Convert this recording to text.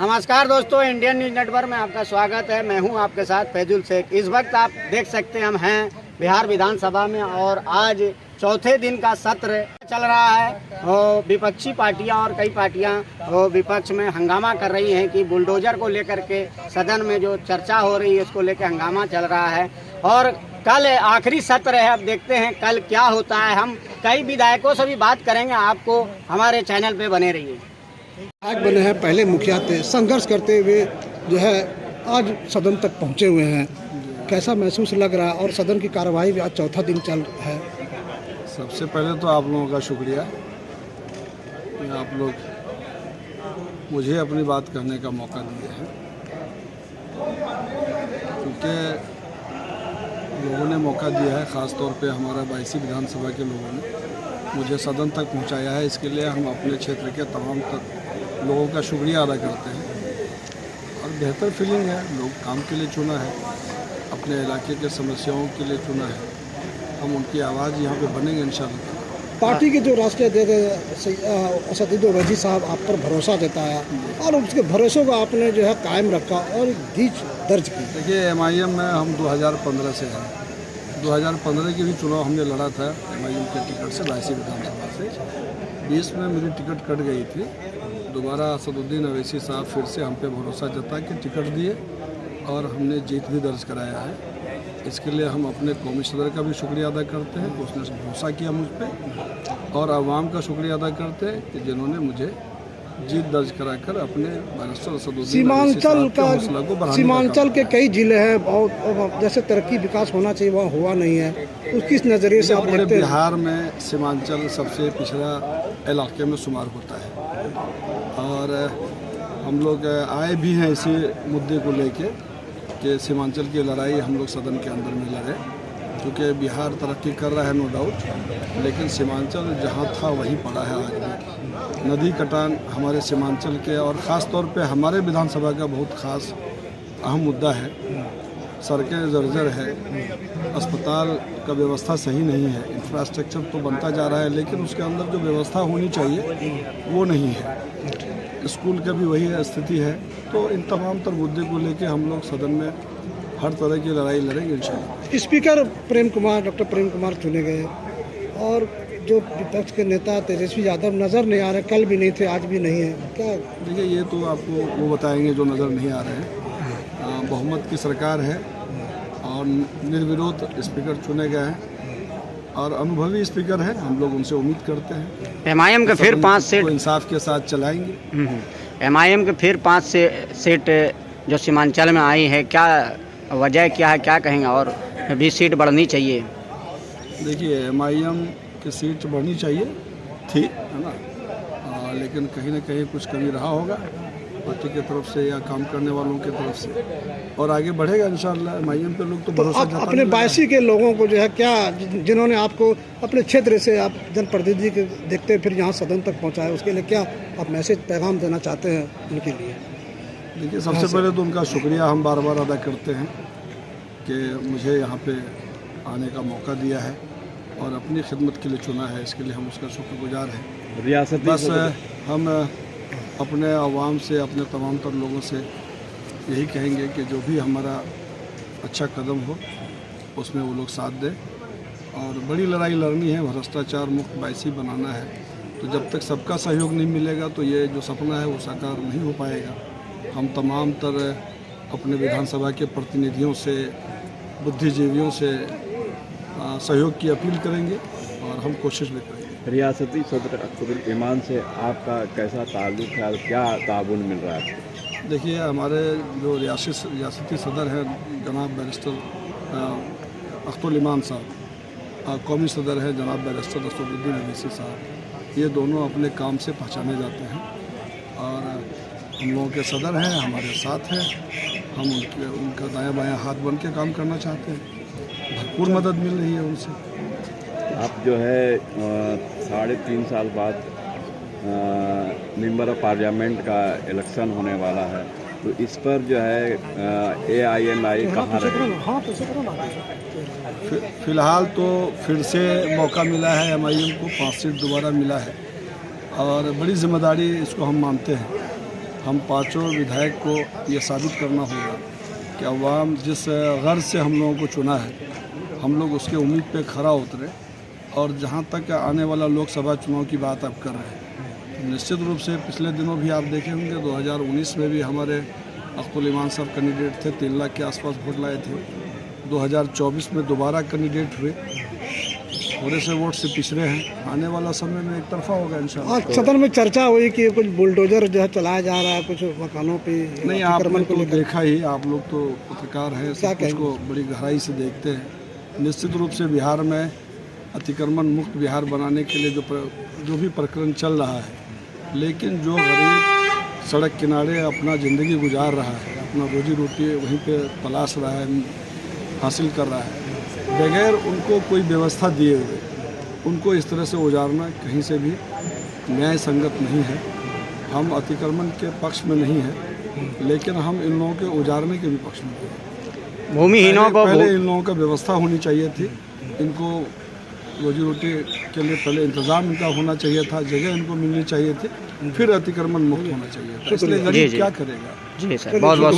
नमस्कार दोस्तों, Indian news network में आपका स्वागत है। मैं हूं आपके साथ फैजुल शेख। इस वक्त आप देख सकते हैं हम हैं बिहार विधानसभा में और आज चौथे दिन का सत्र चल रहा है और विपक्षी पार्टियां और कई पार्टियां विपक्ष में हंगामा कर रही हैं कि बुलडोजर को लेकर के सदन में जो चर्चा हो रही है उसको लेकर हंगामा चल रहा है और कल आखिरी सत्र है। अब देखते हैं कल क्या होता है। हम कई विधायकों से भी बात करेंगे, आपको हमारे चैनल पे बने रहिए। विधायक बने हैं, पहले मुखिया थे, संघर्ष करते हुए जो है आज सदन तक पहुंचे हुए हैं। कैसा महसूस लग रहा है और सदन की कार्यवाही भी आज चौथा दिन चल है। सबसे पहले तो आप लोगों का शुक्रिया कि आप लोग मुझे अपनी बात कहने का मौका दिए हैं, क्योंकि लोगों ने मौका दिया है। ख़ास तौर पे हमारा 22 विधानसभा के लोगों ने मुझे सदन तक पहुंचाया है। इसके लिए हम अपने क्षेत्र के तमाम लोगों का शुक्रिया अदा करते हैं और बेहतर फीलिंग है। लोग काम के लिए चुना है, अपने इलाके के समस्याओं के लिए चुना है। हम उनकी आवाज़ यहाँ पे बनेंगे इंशाल्लाह। पार्टी के जो राष्ट्रीय अध्यक्ष असदुद्दीन ओवैसी साहब आप पर भरोसा जताया और उसके भरोसे को आपने जो है कायम रखा और जीत दर्ज की। देखिए, MIM में हम 2015 से हैं। 2015 की भी चुनाव हमने लड़ा था MIM के टिकट से 22 विधानसभा से। 20 में मेरी टिकट कट गई थी। दोबारा असदुद्दीन ओवैसी साहब फिर से हम पे भरोसा जता के टिकट दिए और हमने जीत भी दर्ज कराया है। इसके लिए हम अपने कौमी सदर का भी शुक्रिया अदा करते हैं कि उसने भरोसा किया मुझ पर, और आवाम का शुक्रिया अदा करते हैं कि जिन्होंने मुझे जीत दर्ज कराकर अपने बैरिस्टर असदुद्दीन सीमांचल के कई जिले हैं, बहुत जैसे तरक्की विकास होना चाहिए वहाँ हुआ नहीं है। तो किस नज़रिए से आप पूरे देखते हैं? बिहार में सीमांचल सबसे पिछड़ा इलाके में शुमार होता है और हम लोग आए भी हैं इसी मुद्दे को लेके कि सीमांचल की लड़ाई हम लोग सदन के अंदर में लड़े, क्योंकि बिहार तरक्की कर रहा है नो डाउट, लेकिन सीमांचल जहाँ था वहीं पड़ा है आज भी। नदी कटान हमारे सीमांचल के और ख़ास तौर पे हमारे विधानसभा का बहुत ख़ास अहम मुद्दा है। सड़कें जर्जर है, अस्पताल का व्यवस्था सही नहीं है, इंफ्रास्ट्रक्चर तो बनता जा रहा है लेकिन उसके अंदर जो व्यवस्था होनी चाहिए वो नहीं है। स्कूल का भी वही स्थिति है। तो इन तमाम तर मुद्दे को लेके हम लोग सदन में हर तरह की लड़ाई लड़ेंगे इंशाल्लाह। स्पीकर डॉक्टर प्रेम कुमार चुने गए और जो विपक्ष के नेता तेजस्वी यादव नज़र नहीं आ रहे, कल भी नहीं थे, आज भी नहीं है। क्या देखिए, ये तो आपको वो बताएंगे जो नज़र नहीं आ रहे हैं। बहुमत की सरकार है और निर्विरोध स्पीकर चुने गए हैं और अनुभवी स्पीकर है। हम लोग उनसे उम्मीद करते हैं MIM के फिर 5 सीट इंसाफ के साथ चलाएंगे। MIM के फिर 5 सीट जो सीमांचल में आई है, क्या वजह क्या है, क्या कहेंगे? और भी सीट बढ़नी चाहिए। देखिए, MIM की सीट बढ़नी चाहिए थी, है ना, लेकिन कहीं ना कहीं कुछ कमी रहा होगा पार्टी की तरफ से या काम करने वालों की तरफ से, और आगे बढ़ेगा इंशाल्लाह। MIM पे लोग तो भरोसा आप अपने 22 के लोगों को जो है क्या, जिन्होंने आपको अपने क्षेत्र से आप जनप्रतिनिधि के देखते फिर यहाँ सदन तक पहुँचाया, उसके लिए क्या आप मैसेज पैगाम देना चाहते हैं उनके लिए? देखिए, सबसे पहले तो उनका शुक्रिया हम बार बार अदा करते हैं कि मुझे यहाँ पे आने का मौका दिया है और अपनी खिदमत के लिए चुना है। इसके लिए हम उसका शुक्रगुजार हैं। रियासत बस हम अपने आवाम से, अपने तमाम तर लोगों से यही कहेंगे कि जो भी हमारा अच्छा कदम हो उसमें वो लोग साथ दें और बड़ी लड़ाई लड़नी है, भ्रष्टाचार मुक्त 22 बनाना है। तो जब तक सबका सहयोग नहीं मिलेगा तो ये जो सपना है वो साकार नहीं हो पाएगा। हम तमाम तर अपने विधानसभा के प्रतिनिधियों से, बुद्धिजीवियों से सहयोग की अपील करेंगे और हम कोशिश भी करेंगे। रियासती सदर अख्तरुल ईमान से आपका कैसा ताल्लुक़ है और क्या ताउन मिल रहा है? देखिए, हमारे जो रियासती सदर हैं जनाब बैरिस्टर अख्तरुल ईमान साहब, कौमी सदर हैं जनाब बैरिस्टर असदुद्दीन ओवैसी साहब, ये दोनों अपने काम से पहचाने जाते हैं और हम लोगों के सदर हैं, हमारे साथ हैं। हम उनका दायां बायां हाथ बन के काम करना चाहते हैं। भरपूर मदद मिल रही है उनसे। आप जो है 3.5 साल बाद मेंबर ऑफ पार्लियामेंट का इलेक्शन होने वाला है, तो इस पर जो है AIMI कहाँ रहेगा? फिलहाल तो फिर से मौका मिला है MIM को, 5 सीट दोबारा मिला है और बड़ी जिम्मेदारी इसको हम मानते हैं हम पांचों विधायक को ये साबित करना होगा कि अवाम जिस गर्ज से हम लोगों को चुना है, हम लोग उसके उम्मीद पे खरा उतरे। और जहाँ तक आने वाला लोकसभा चुनाव की बात आप कर रहे हैं, तो निश्चित रूप से पिछले दिनों भी आप देखे होंगे 2019 में भी हमारे अख्तुल ईमान साहब कैंडिडेट थे, 3 लाख के आसपास वोट लाए थे। 2024 में दोबारा कैंडिडेट हुए, थोड़े से वोट से पिछड़े हैं। आने वाला समय में एक तरफा होगा इंशाल्लाह। आज सदन में चर्चा हुई कि कुछ बुलडोजर जो है चलाया जा रहा है कुछ मकानों पे। नहीं, आपने तो देखा ही, आप लोग तो पत्रकार हैं, सब कुछ को बड़ी गहराई से देखते हैं। निश्चित रूप से बिहार में अतिक्रमण मुक्त बिहार बनाने के लिए जो भी प्रकरण चल रहा है, लेकिन जो गरीब सड़क किनारे अपना ज़िंदगी गुजार रहा है, अपना रोजी रोटी वहीं पे तलाश रहा है, हासिल कर रहा है, बगैर उनको कोई व्यवस्था दिए हुए उनको इस तरह से उजारना कहीं से भी न्याय संगत नहीं है। हम अतिक्रमण के पक्ष में नहीं हैं, लेकिन हम इन लोगों के उजारने के भी पक्ष में हैं। भूमिहीनों को पहले इन लोगों का व्यवस्था होनी चाहिए थी, इनको रोजी रोटी के लिए पहले इंतज़ाम इनका होना चाहिए था, जगह इनको मिलनी चाहिए थी, फिर अतिक्रमण मुक्त होना चाहिए था। इसलिए गरीब क्या करेगा। जी सर, बहुत बहुत